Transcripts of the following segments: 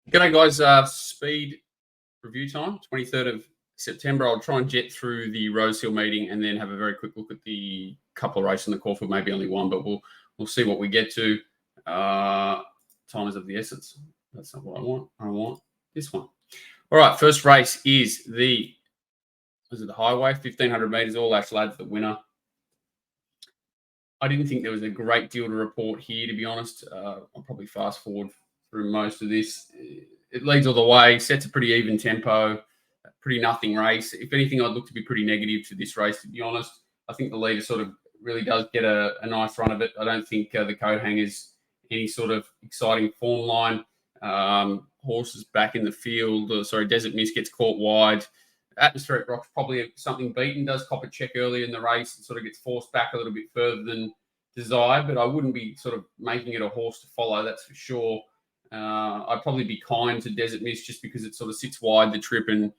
G'day, guys. Speed review time, 23rd of September. I'll try and jet through the Rosehill meeting and then have a very quick look at the couple of races in the Caulfield, maybe only one, but we'll see what we get to. Time is of the essence. That's not what I want. I want this one. All right, first race is the highway, 1,500 metres, All Ash Lads, the winner. I didn't think there was a great deal to report here, to be honest. I'll probably fast forward through most of this. It leads all the way, sets a pretty even tempo, pretty nothing race. If anything, I'd look to be pretty negative to this race, to be honest. I think the leader sort of really does get a nice run of it. I don't think the coat hanger's any sort of exciting form line. Horses back in the field. Desert Mist gets caught wide. Atmospheric Rock's probably something beaten, does cop a check early in the race and sort of gets forced back a little bit further than desired, but I wouldn't be sort of making it a horse to follow, that's for sure. I'd probably be kind to Desert Mist just because it sort of sits wide the trip and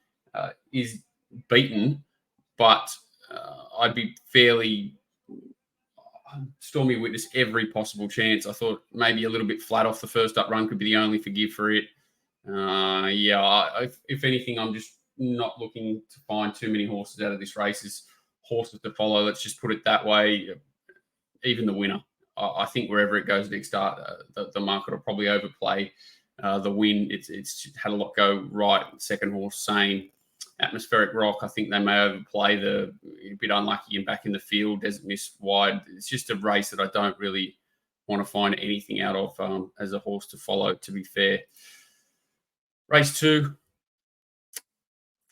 is beaten, but I'd be fairly Stormy Witness every possible chance. I thought maybe a little bit flat off the first up run could be the only forgive for it. If anything, I'm just not looking to find too many horses out of this race as horses to follow. Let's just put it that way. Even the winner, I think wherever it goes next start, the market will probably overplay the win. It's had a lot go right. Second horse, same. Atmospheric Rock, I think they may overplay a bit unlucky and back in the field. Desert Mist wide. It's just a race that I don't really want to find anything out of as a horse to follow, to be fair. Race 2.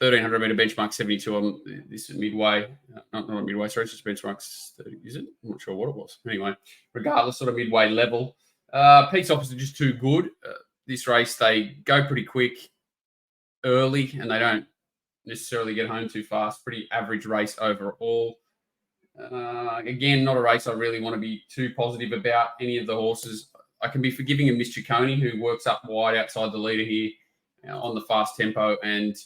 1,300 metre benchmark 72 on this Midway. Not a Midway, sorry, it's just benchmarks 30, is it? I'm not sure what it was. Anyway, regardless, sort of Midway level. Peace Offers are just too good. This race, they go pretty quick early and they don't necessarily get home too fast. Pretty average race overall. Again, not a race I really want to be too positive about any of the horses. I can be forgiving a Mr. Coney, who works up wide outside the leader here on the fast tempo and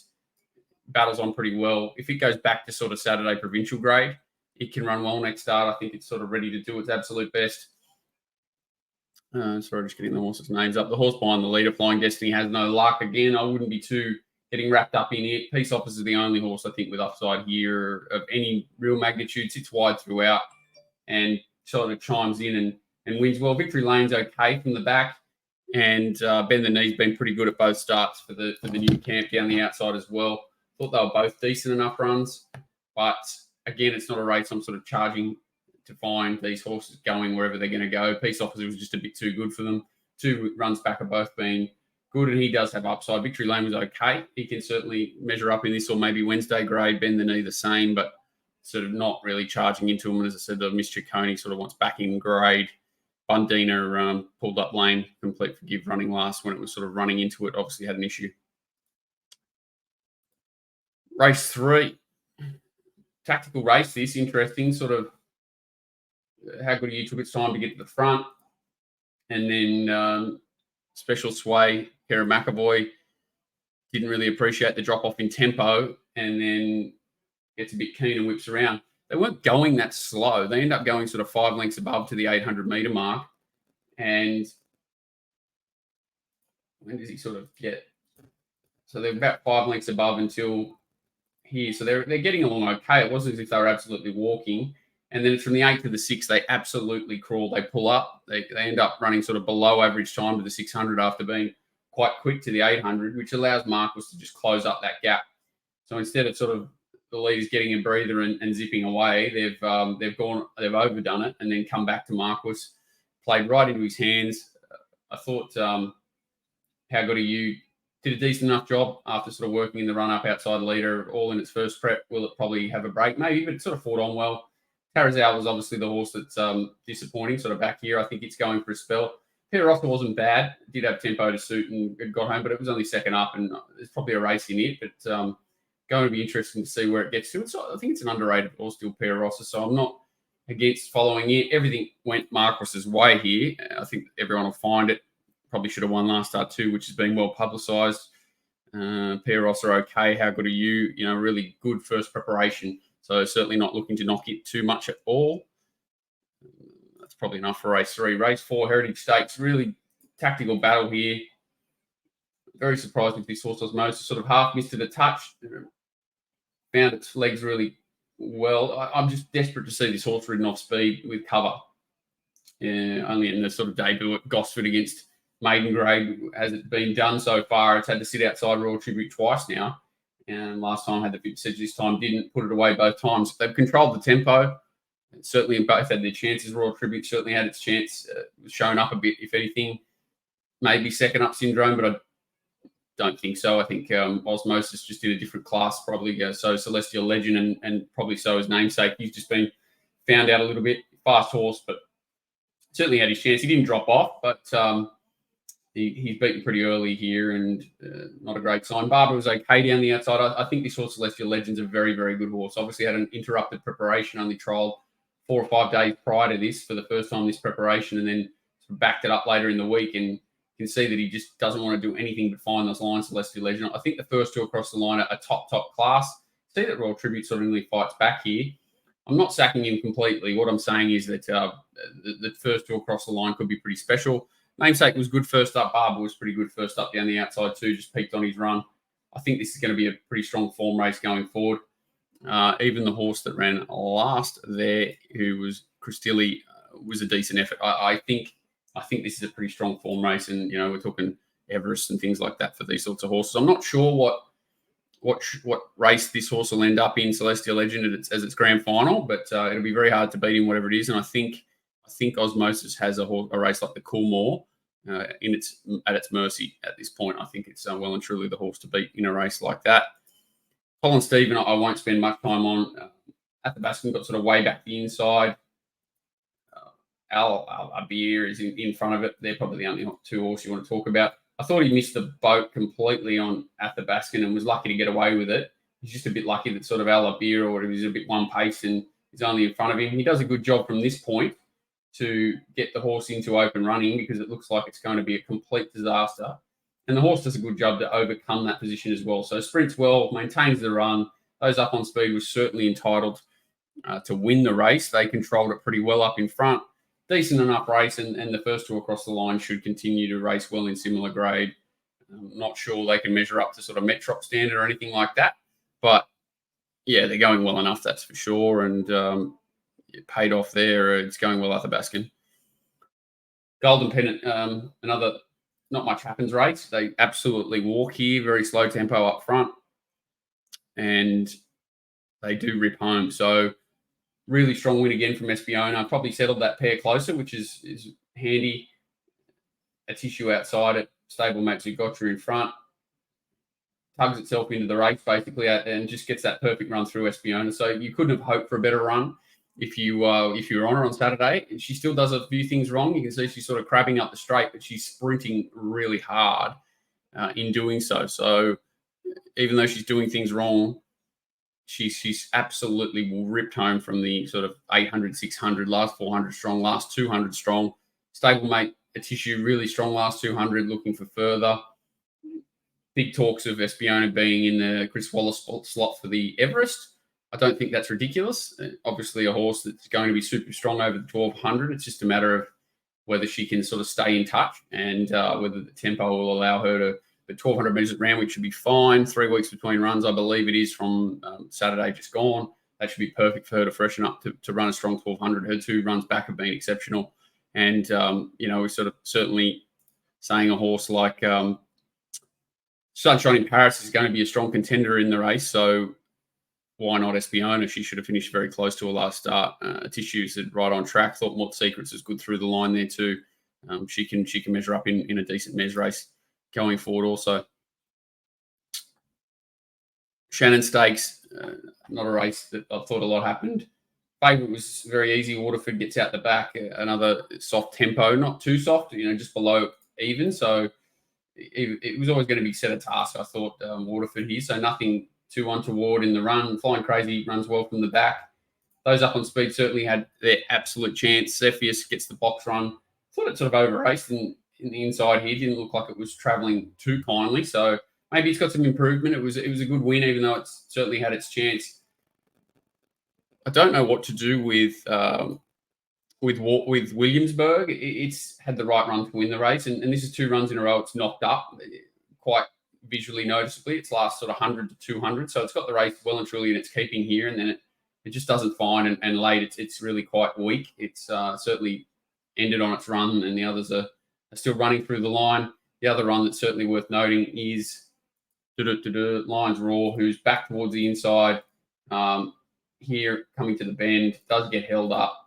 battles on pretty well. If it goes back to sort of Saturday provincial grade, it can run well next start. I think it's sort of ready to do its absolute best. Sorry, just getting the horses' names up. The horse behind the leader, Flying Destiny, has no luck. Again, I wouldn't be too getting wrapped up in it. Peace Offers is the only horse, I think, with upside here of any real magnitude. Sits wide throughout and sort of chimes in and wins well. Victory Lane's okay from the back. And Bend the Knee's been pretty good at both starts for the new camp down the outside as well. Thought they were both decent enough runs, but again, it's not a race I'm sort of charging to find these horses going wherever they're going to go. Peace Officer was just a bit too good for them. 2 runs back have both been good, and he does have upside. Victory Lane was okay. He can certainly measure up in this, or maybe Wednesday grade. Bend the Knee the same, but sort of not really charging into him. And as I said, the Mr. Coney sort of wants back in grade. Bundina pulled up lane, complete forgive running last when it was sort of running into it. Obviously had an issue. Race 3. Tactical race, this interesting. Sort of how good you took its time to get to the front. And then Special Sway, Kara McAvoy, didn't really appreciate the drop-off in tempo and then gets a bit keen and whips around. They weren't going that slow. They end up going sort of 5 lengths above to the 800-metre mark. And when does he sort of get? So they're about 5 lengths above until here. So they're getting along okay. It wasn't as if they were absolutely walking. And then from the 8 to the 6, they absolutely crawl. They pull up. They end up running sort of below average time to the 600 after being quite quick to the 800, which allows Marquis to just close up that gap. So instead of sort of the leaders getting a breather and zipping away, they've overdone it and then come back to Marquis, played right into his hands. I thought How Good Are You did a decent enough job after sort of working in the run-up outside leader, all in its first prep. Will it probably have a break? Maybe, but it sort of fought on well. Tarazal was obviously the horse that's disappointing, sort of back here. I think it's going for a spell. Peter Roster wasn't bad. Did have tempo to suit and got home, but it was only second up, and there's probably a race in it, but going to be interesting to see where it gets to. I think it's an underrated horse still, Peter Roster, so I'm not against following it. Everything went Marquis's way here. I think everyone will find it. Probably should have won last start too, which has been well publicised. Peter Roster, okay. How Good Are You? Really good first preparation. So certainly not looking to knock it too much at all. That's probably enough for race 3. Race 4, Heritage Stakes, really tactical battle here. very surprised with this horse Osmosis. Sort of half missed it a touch, found its legs really well. I'm just desperate to see this horse ridden off speed with cover. Only in the sort of debut at Gosford against Maiden Grade has it been done so far. It's had to sit outside Royal Tribute twice now. And last time had the bit sedge, this time didn't put it away both times. They've controlled the tempo. Certainly both had their chances. Royal Tribute certainly had its chance, shown up a bit, if anything. Maybe second up syndrome, but I don't think so. I think Osmosis just in a different class, probably. So Celestial Legend and probably so his namesake. He's just been found out a little bit. Fast horse, but certainly had his chance. He didn't drop off, but he's beaten pretty early here and not a great sign. Barbara was okay down the outside. I think this horse, Celestial Legend's a very, very good horse. Obviously had an interrupted preparation, only trialled 4 or 5 days prior to this for the first time this preparation, and then sort of backed it up later in the week. And you can see that he just doesn't want to do anything but find those lines, Celestial Legend. I think the first 2 across the line are top class. See that Royal Tribute sort of really fights back here. I'm not sacking him completely. What I'm saying is that the first 2 across the line could be pretty special. Namesake was good first up. Barber was pretty good first up down the outside too, just peaked on his run. I think this is going to be a pretty strong form race going forward. Even the horse that ran last there, who was Christilli, was a decent effort. I think this is a pretty strong form race, and we're talking Everest and things like that for these sorts of horses. I'm not sure what race this horse will end up in, Celestial Legend, as its grand final, but it'll be very hard to beat him, whatever it is. And I think Osmosis has a race like the Coolmore at its mercy at this point. I think it's well and truly the horse to beat in a race like that. Colin Stephen, I won't spend much time on. Athabascan got sort of way back the inside. Al Abir is in front of it. They're probably the only 2 horses you want to talk about. I thought he missed the boat completely on Athabascan and was lucky to get away with it. He's just a bit lucky that sort of Al Abir or whatever is a bit one pace and is only in front of him. He does a good job from this point to get the horse into open running, because it looks like it's going to be a complete disaster. And the horse does a good job to overcome that position as well. So sprints well, maintains the run. Those up on speed was certainly entitled to win the race. They controlled it pretty well up in front. Decent enough race, and the first 2 across the line should continue to race well in similar grade. I'm not sure they can measure up to sort of Metrop standard or anything like that. But, yeah, they're going well enough, that's for sure. And it paid off there. It's going well, Athabascan. Golden Pennant, another not much happens race. They absolutely walk here, very slow tempo up front, and they do rip home. So really strong win again from Espionage. Probably settled that pair closer, which is handy. A tissue outside it. Stablemate Zugotcha in front. Tugs itself into the race, basically, and just gets that perfect run through Espionage. So you couldn't have hoped for a better run if you were on her on Saturday. She still does a few things wrong. You can see she's sort of crabbing up the straight, but she's sprinting really hard in doing so. So even though she's doing things wrong, she's absolutely ripped home from the sort of 800, 600, last 400 strong, last 200 strong. Stablemate a tissue really strong last 200, looking for further. Big talks of Espionage being in the Chris Wallace slot for the Everest. I don't think that's ridiculous. Obviously, a horse that's going to be super strong over the 1200. It's just a matter of whether she can sort of stay in touch and whether the tempo will allow her to. The 1200 metres at Randwick should be fine. 3 weeks between runs, I believe it is, from Saturday just gone. That should be perfect for her to freshen up to run a strong 1200. Her 2 runs back have been exceptional. And, we're sort of certainly saying a horse like Sunshine in Paris is going to be a strong contender in the race. So why not Espionage? She should have finished very close to her last start. Tissue said right on track. Thought Mort Secrets was good through the line there too. She can measure up in a decent Mez race going forward also. Shannon Styx, not a race that I thought a lot happened. Favourite was very easy. Waterford gets out the back. Another soft tempo, not too soft, just below even. So it was always going to be set a task, I thought, Waterford here. So nothing too untoward in the run. Flying Crazy runs well from the back. Those up on speed certainly had their absolute chance. Cepheus gets the box run. Thought it sort of over-raced in the inside here. Didn't look like it was travelling too kindly. So maybe it's got some improvement. It was a good win, even though it's certainly had its chance. I don't know what to do with Williamsburg. It's had the right run to win the race, and this is 2 runs in a row. It's knocked up quite visually noticeably. It's last sort of 100 to 200. So it's got the race well and truly in its keeping here. And then it just doesn't find, and late it's really quite weak. It's certainly ended on its run, and the others are still running through the line. The other run that's certainly worth noting is Lions Raw, who's back towards the inside. Here, coming to the bend, does get held up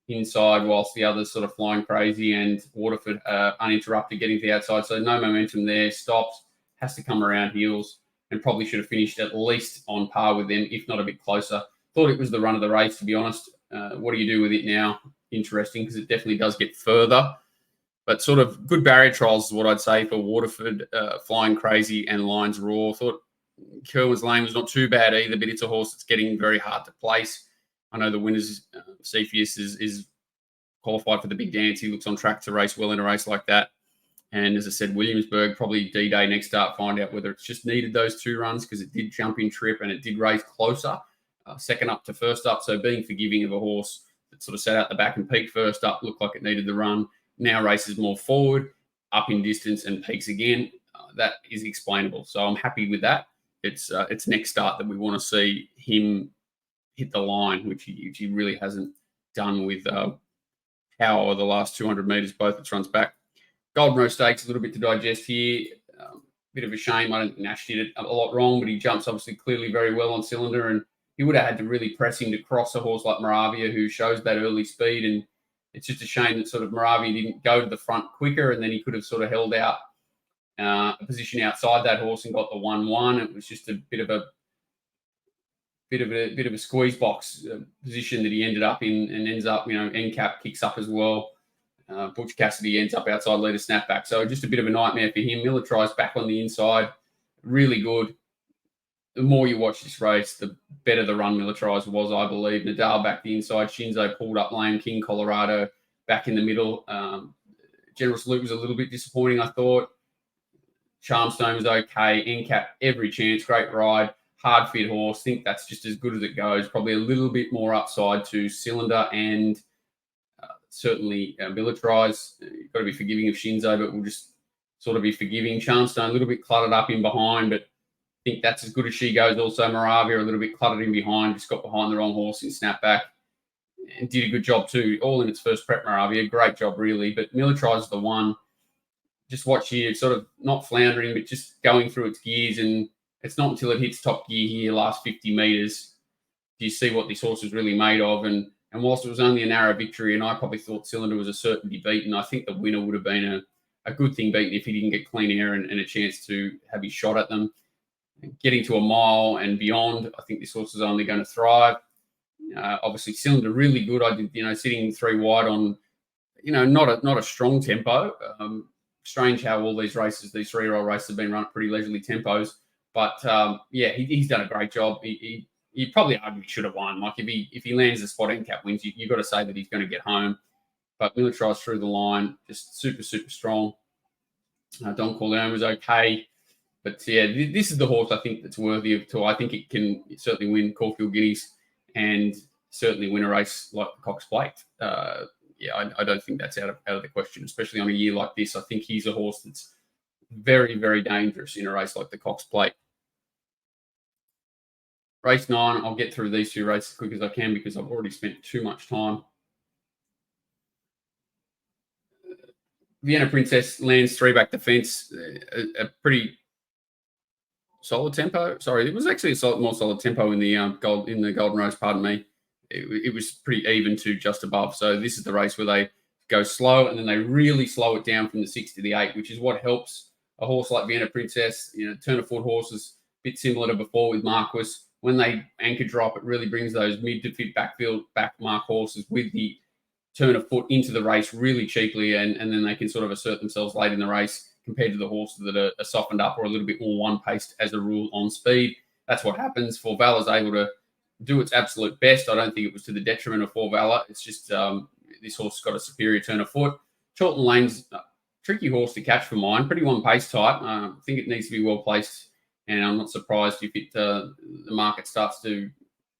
inside whilst the others sort of flying crazy, and Waterford uninterrupted getting to the outside. So no momentum there, stops, has to come around heels, and probably should have finished at least on par with them, if not a bit closer. Thought it was the run of the race, to be honest. What do you do with it now? Interesting, because it definitely does get further. But sort of good barrier trials is what I'd say for Waterford, Flying Crazy and Lions Raw. Thought Kerwin's Lane was not too bad either, but it's a horse that's getting very hard to place. I know the winners, Cepheus, is qualified for the big dance. He looks on track to race well in a race like that. And as I said, Williamsburg, probably D-Day next start, find out whether it's just needed those 2 runs, because it did jump in trip and it did race closer, second up to first up. So being forgiving of a horse that sort of sat out the back and peaked first up, looked like it needed the run, now races more forward, up in distance and peaks again. That is explainable. So I'm happy with that. It's next start that we want to see him hit the line, which he really hasn't done with Power the last 200 metres, both its runs back. Golden Rose Stakes, a little bit to digest here. Bit of a shame. I don't think Nash did it a lot wrong, but he jumps obviously clearly very well on cylinder, and he would have had to really press him to cross a horse like Moravia, who shows that early speed. And it's just a shame that sort of Moravia didn't go to the front quicker, and then he could have sort of held out a position outside that horse and got the 1-1. It was just a bit of a squeeze box position that he ended up in, and ends up, NCAP kicks up as well. Butch Cassidy ends up outside leader snapback. So just a bit of a nightmare for him. Miller tries back on the inside. Really good. The more you watch this race, the better the run Miller tries was, I believe. Nadal back the inside. Shinzo pulled up lane. King Colorado back in the middle. General Salute was a little bit disappointing, I thought. Charmstone was okay. NCAP, every chance. Great ride. Hard fit horse. Think that's just as good as it goes. Probably a little bit more upside to Cylinder and certainly Miller tries. You've got to be forgiving of Shinzo, but we'll just sort of be forgiving. Charmstone a little bit cluttered up in behind, but I think that's as good as she goes. Also, Moravia a little bit cluttered in behind, just got behind the wrong horse in snapback and did a good job too. All in its first prep, Moravia. Great job, really. But Miller tries the one. Just watch here, sort of not floundering, but just going through its gears. And it's not until it hits top gear here, last 50 metres, do you see what this horse is really made of. And whilst it was only a narrow victory, and I probably thought Cylinder was a certainty beaten, I think the winner would have been a good thing beaten if he didn't get clean air and a chance to have his shot at them. Getting to a mile and beyond, I think this horse is only going to thrive. Obviously, Cylinder really good. I did, sitting 3 wide on, not a strong tempo. Strange how all these races, these 3-year-old races, have been run at pretty leisurely tempos. But he's done a great job. He probably arguably should have won. Like if he lands the spot NCAP wins, you've got to say that he's going to get home. But Miller tries through the line, just super, super strong. Don Corleone was okay. But this is the horse I think that's worthy of tour. I think it can certainly win Caulfield Guineas and certainly win a race like the Cox Plate. I don't think that's out of the question, especially on a year like this. I think he's a horse that's very, very dangerous in a race like the Cox Plate. Race 9, I'll get through these 2 races as quick as I can because I've already spent too much time. Vienna Princess lands 3 back the fence, a pretty solid tempo. Sorry, it was actually a more solid tempo in the Golden Rose. Pardon me. It was pretty even to just above. So this is the race where they go slow and then they really slow it down from the 6 to the 8, which is what helps a horse like Vienna Princess. Turn of foot horses, a bit similar to before with Marquis. When they anchor drop, it really brings those mid to fit back mark horses with the turn of foot into the race really cheaply, and then they can sort of assert themselves late in the race compared to the horses that are softened up or a little bit more one-paced as a rule on speed. That's what happens. For Valor's able to do its absolute best. I don't think it was to the detriment of For Valor. It's just this horse has got a superior turn of foot. Chorlton Lane's a tricky horse to catch for mine. Pretty one-pace type. I think it needs to be well-placed. And I'm not surprised if the market starts to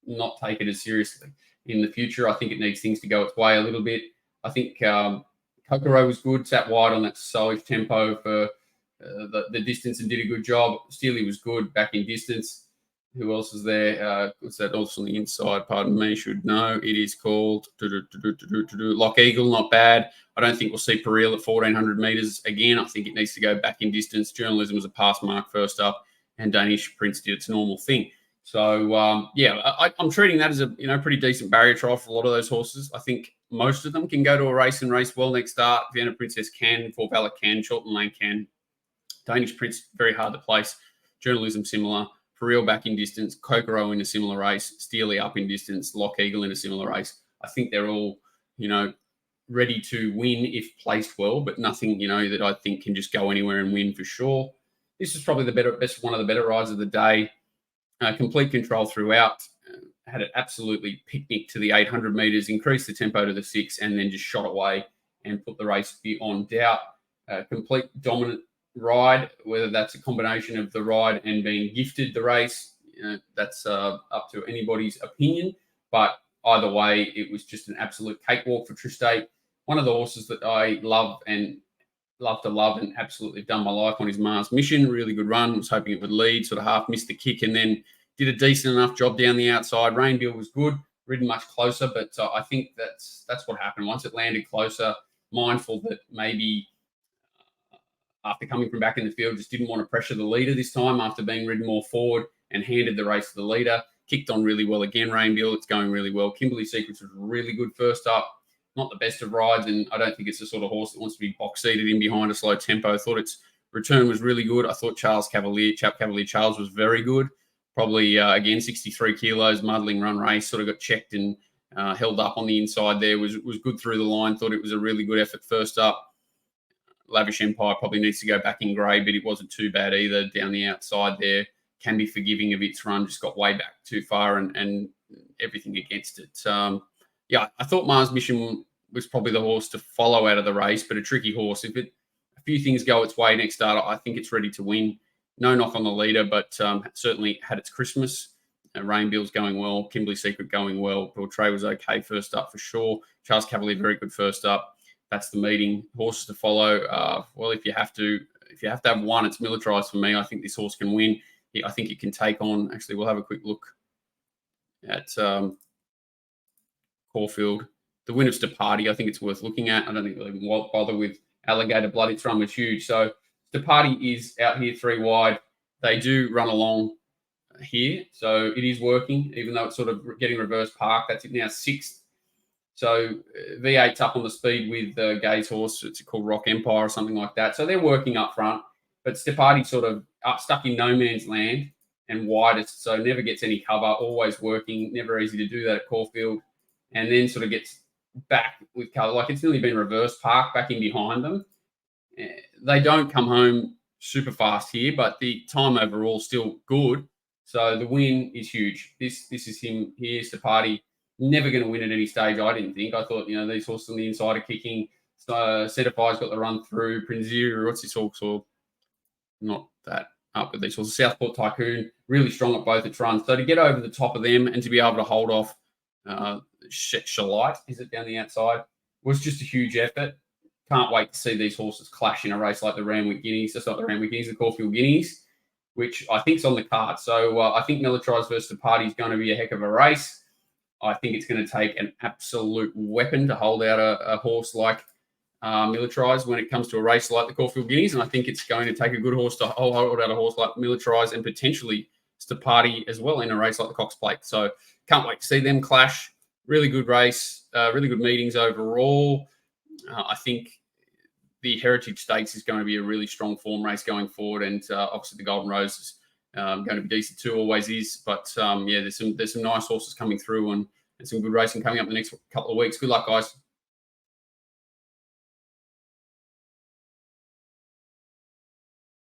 not take it as seriously in the future. I think it needs things to go its way a little bit. I think Kokoro was good, sat wide on that slowish tempo for the distance and did a good job. Steely was good back in distance. Who else is there? What's that also on the inside? Pardon me, should know. It is called Lock Eagle, not bad. I don't think we'll see Peril at 1,400 metres again. I think it needs to go back in distance. Journalism was a pass mark first up, and Danish Prince did its normal thing. So, I'm treating that as a pretty decent barrier trial for a lot of those horses. I think most of them can go to a race and race well next start. Vienna Princess can, Four Valor can, Chilton Lane can. Danish Prince, very hard to place. Journalism, similar. For real, back in distance. Kokoro in a similar race. Steely up in distance. Lock Eagle in a similar race. I think they're all, ready to win if placed well, but nothing, that I think can just go anywhere and win for sure. This is probably one of the better rides of the day. Complete control throughout. Had it absolutely picnic to the 800 metres, increased the tempo to the 6, and then just shot away and put the race beyond doubt. Complete dominant ride, whether that's a combination of the ride and being gifted the race, that's up to anybody's opinion. But either way, it was just an absolute cakewalk for Tristate. One of the horses that I love and absolutely done my life on his Mars Mission. Really good run. Was hoping it would lead, sort of half missed the kick, and then did a decent enough job down the outside. Rainbill was good, ridden much closer, but I think that's what happened. Once it landed closer, mindful that maybe after coming from back in the field, just didn't want to pressure the leader this time after being ridden more forward, and handed the race to the leader. Kicked on really well again, Rainbill. It's going really well. Kimberley Secrets was really good first up. Not the best of rides, and I don't think it's the sort of horse that wants to be box-seated in behind a slow tempo. I thought its return was really good. I thought Chap Cavalier Charles was very good. Probably, again, 63 kilos, muddling run race. Sort of got checked and held up on the inside there. Was good through the line. Thought it was a really good effort first up. Lavish Empire probably needs to go back in grey, but it wasn't too bad either. Down the outside there, can be forgiving of its run. Just got way back too far and everything against it. I thought Mars Mission was probably the horse to follow out of the race, but a tricky horse. If a few things go its way next start, I think it's ready to win. No knock on the leader, but certainly had its Christmas. Rainbill's going well. Kimberley Secret going well. Portray was okay first up for sure. Charles Cavalier, very good first up. That's the meeting. Horses to follow. If you have to have one, it's Militarized for me. I think this horse can win. I think it can take on. Actually, we'll have a quick look at Caulfield. The win of Stapati, I think it's worth looking at. I don't think we'll even bother with Alligator Blood. Its run was huge. So Stapati is out here 3 wide. They do run along here. So it is working, even though it's sort of getting reverse park. That's it now 6th. So V8's up on the speed with Gay's horse. It's called Rock Empire or something like that. So they're working up front. But Stapati sort of stuck in no man's land and widest, so never gets any cover, always working, never easy to do that at Caulfield. And then sort of gets back with cover. Like it's nearly been reverse parked back in behind them. They don't come home super fast here, but the time overall still good. So the win is huge. This is him here, Stapati. Never going to win at any stage, I didn't think. I thought, these horses on the inside are kicking. Cetifire's got the run through. Prinzir, what's this horse called? Not that up with these horses. Southport Tycoon, really strong at both its runs. So to get over the top of them and to be able to hold off Shalite, is it down the outside, was just a huge effort. Can't wait to see these horses clash in a race like the Randwick Guineas. That's not the Randwick Guineas, the Caulfield Guineas, which I think is on the card. So I think Militarized versus Stapati is going to be a heck of a race. I think it's going to take an absolute weapon to hold out a horse like Militarized when it comes to a race like the Caulfield Guineas, and I think it's going to take a good horse to hold out a horse like Militarized and potentially Stapati as well in a race like the Cox Plate. So can't wait to see them clash. Really good race, really good meetings overall. I think the Heritage Stakes is going to be a really strong form race going forward, and obviously the Golden Rose is going to be decent too, always is. But there's some nice horses coming through and some good racing coming up the next couple of weeks. Good luck, guys.